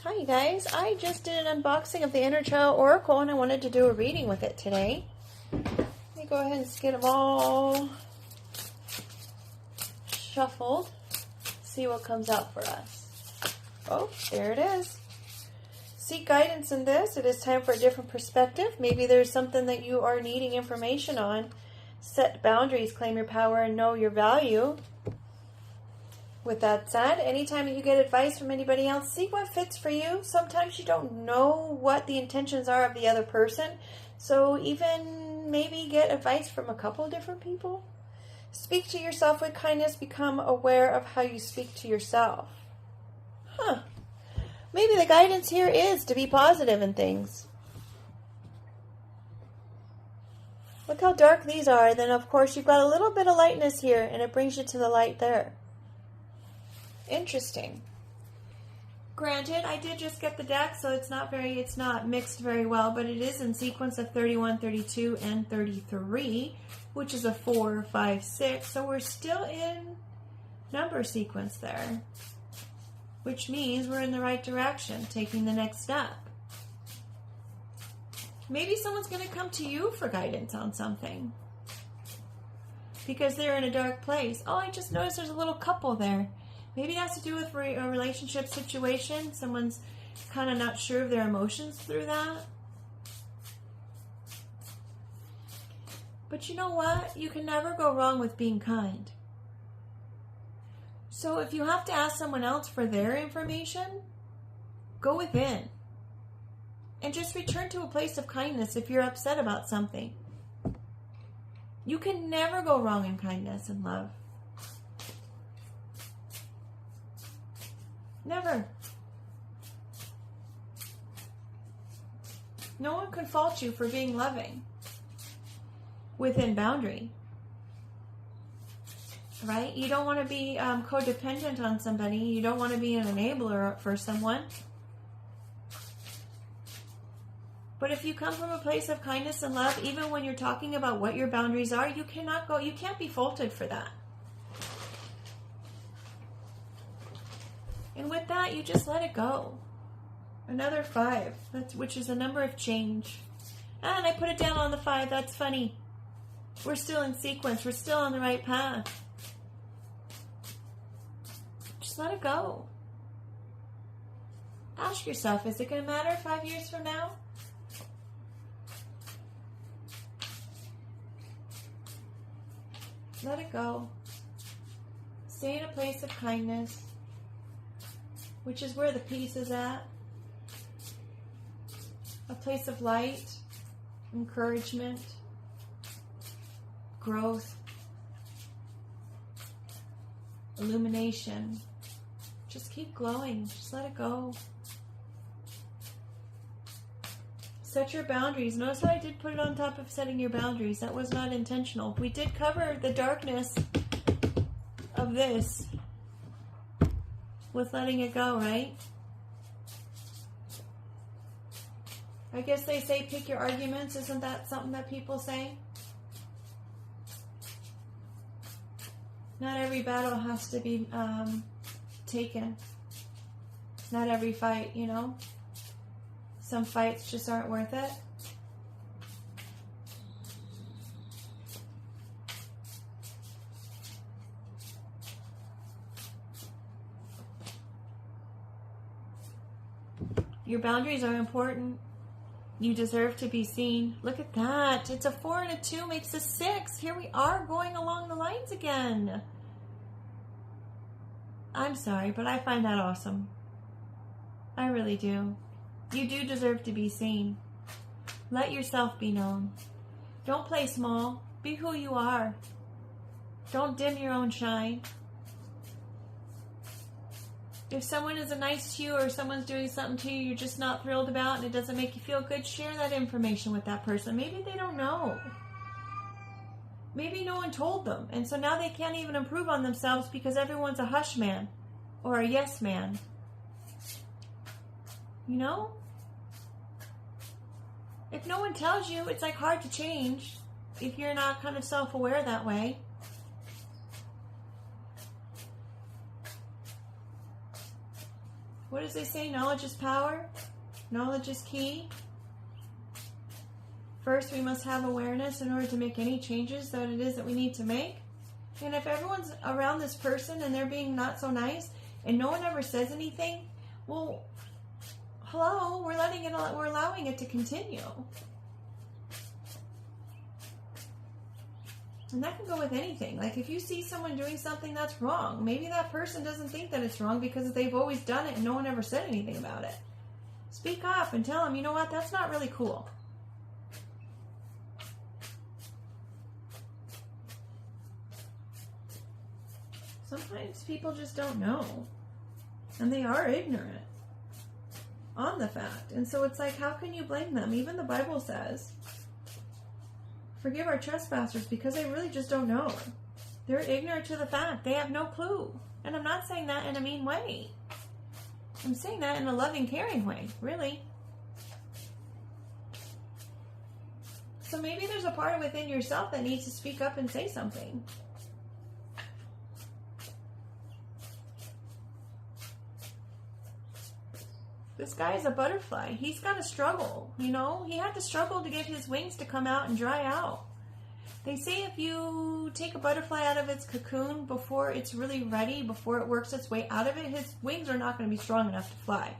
Hi you guys, I just did an unboxing of the Inner Child Oracle and I wanted to do a reading with it today. Let me go ahead and get them all shuffled, see what comes out for us. Oh, there it is. Seek guidance in this. It is time for a different perspective. Maybe there's something that you are needing information on. Set boundaries, claim your power, and know your value. With that said, anytime you get advice from anybody else, see what fits for you. Sometimes you don't know what the intentions are of the other person, so even maybe get advice from a couple of different people. Speak to yourself with kindness. Become aware of how you speak to yourself. Maybe the guidance here is to be positive in things. Look how dark these are. Then, of course, you've got a little bit of lightness here, and it brings you to the light there. Interesting. Granted, I did just get the deck, so it's not mixed very well, but it is in sequence of 31, 32, and 33, which is a 4, 5, 6. So we're still in number sequence there, which means we're in the right direction, taking the next step. Maybe someone's going to come to you for guidance on something because they're in a dark place. Oh, I just noticed there's a little couple there. Maybe it has to do with a relationship situation. Someone's kind of not sure of their emotions through that. But you know what? You can never go wrong with being kind. So if you have to ask someone else for their information, go within. And just return to a place of kindness if you're upset about something. You can never go wrong in kindness and love. Never. No one can fault you for being loving within boundary. Right? You don't want to be codependent on somebody. You don't want to be an enabler for someone. But if you come from a place of kindness and love, even when you're talking about what your boundaries are, you can't be faulted for that. And with that, you just let it go. Another 5, which is a number of change. And I put it down on the 5. That's funny. We're still in sequence. We're still on the right path. Just let it go. Ask yourself, is it going to matter 5 years from now? Let it go. Stay in a place of kindness, which is where the peace is at. A place of light, encouragement, growth, illumination. Just keep glowing. Just let it go. Set your boundaries. Notice how I did put it on top of setting your boundaries. That was not intentional. We did cover the darkness of this with letting it go, right? I guess they say pick your arguments. Isn't that something that people say? Not every battle has to be taken. Not every fight, you know? Some fights just aren't worth it. Your boundaries are important. You deserve to be seen. Look at that. It's a 4 and a 2 makes a 6. Here we are going along the lines again. I'm sorry, but I find that awesome. I really do. You do deserve to be seen. Let yourself be known. Don't play small. Be who you are. Don't dim your own shine. If someone isn't nice to you or someone's doing something to you you're just not thrilled about and it doesn't make you feel good, share that information with that person. Maybe they don't know. Maybe no one told them. And so now they can't even improve on themselves because everyone's a hush man or a yes man. You know? If no one tells you, it's like hard to change if you're not kind of self-aware that way. What does they say? Knowledge is power. Knowledge is key. First, we must have awareness in order to make any changes that it is that we need to make. And if everyone's around this person and they're being not so nice and no one ever says anything, well, hello, we're allowing it to continue. And that can go with anything. Like if you see someone doing something that's wrong, maybe that person doesn't think that it's wrong because they've always done it and no one ever said anything about it. Speak up and tell them, you know what, that's not really cool. Sometimes people just don't know. And they are ignorant on the fact. And so it's like, how can you blame them? Even the Bible says, forgive our trespassers, because they really just don't know. They're ignorant to the fact. They have no clue. And I'm not saying that in a mean way. I'm saying that in a loving, caring way, really. So maybe there's a part within yourself that needs to speak up and say something. This guy is a butterfly. He's got to struggle, you know? He had to struggle to get his wings to come out and dry out. They say if you take a butterfly out of its cocoon before it's really ready, before it works its way out of it, his wings are not going to be strong enough to fly.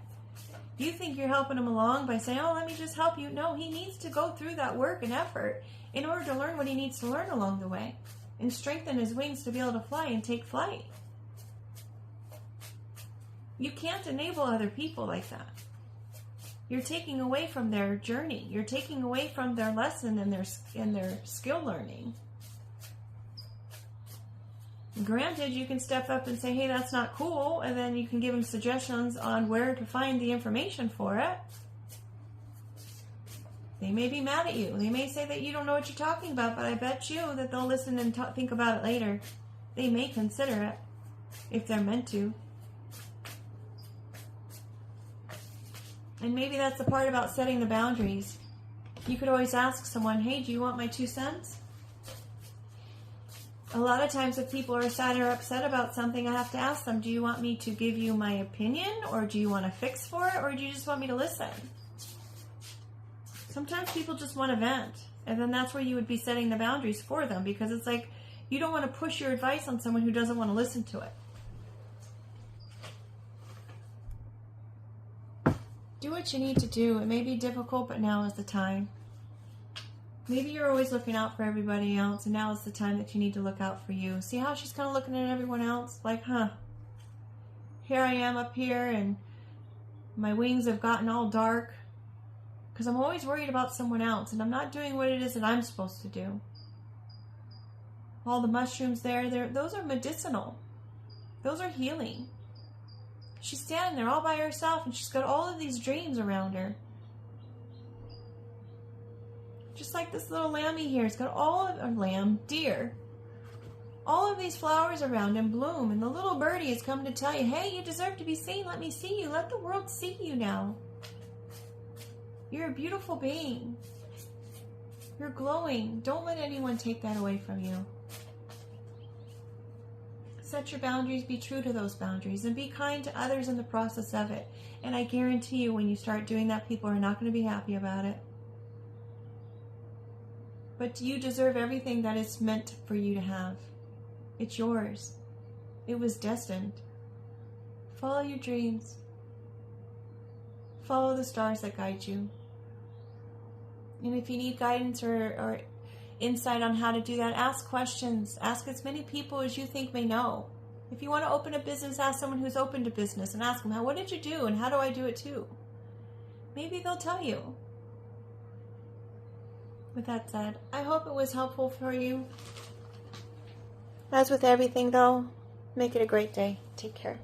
You think you're helping him along by saying, oh, let me just help you. No, he needs to go through that work and effort in order to learn what he needs to learn along the way and strengthen his wings to be able to fly and take flight. You can't enable other people like that. You're taking away from their journey. You're taking away from their lesson and their skill learning. Granted, you can step up and say, hey, that's not cool, and then you can give them suggestions on where to find the information for it. They may be mad at you. They may say that you don't know what you're talking about, but I bet you that they'll listen and think about it later. They may consider it if they're meant to. And maybe that's the part about setting the boundaries. You could always ask someone, hey, do you want my 2 cents? A lot of times if people are sad or upset about something, I have to ask them, do you want me to give you my opinion, or do you want to fix for it, or do you just want me to listen? Sometimes people just want to vent, and then that's where you would be setting the boundaries for them, because it's like you don't want to push your advice on someone who doesn't want to listen to it. Do what you need to do. It may be difficult, but now is the time. Maybe you're always looking out for everybody else, and now is the time that you need to look out for you. See how she's kind of looking at everyone else? Like, here I am up here, and my wings have gotten all dark. Because I'm always worried about someone else, and I'm not doing what it is that I'm supposed to do. All the mushrooms there, those are medicinal. Those are healing. She's standing there all by herself, and she's got all of these dreams around her. Just like this little lambie here. It's got all of deer. All of these flowers around in bloom, and the little birdie has come to tell you, hey, you deserve to be seen. Let me see you. Let the world see you now. You're a beautiful being. You're glowing. Don't let anyone take that away from you. Set your boundaries, be true to those boundaries, and be kind to others in the process of it. And I guarantee you, when you start doing that, people are not going to be happy about it. But you deserve everything that is meant for you to have. It's yours. It was destined. Follow your dreams. Follow the stars that guide you. And if you need guidance or insight on how to do that, ask questions. Ask as many people as you think may know. If you want to open a business, ask someone who's open to business and ask them, what did you do and how do I do it too? Maybe they'll tell you. With that said, I hope it was helpful for you. As with everything though, make it a great day. Take care.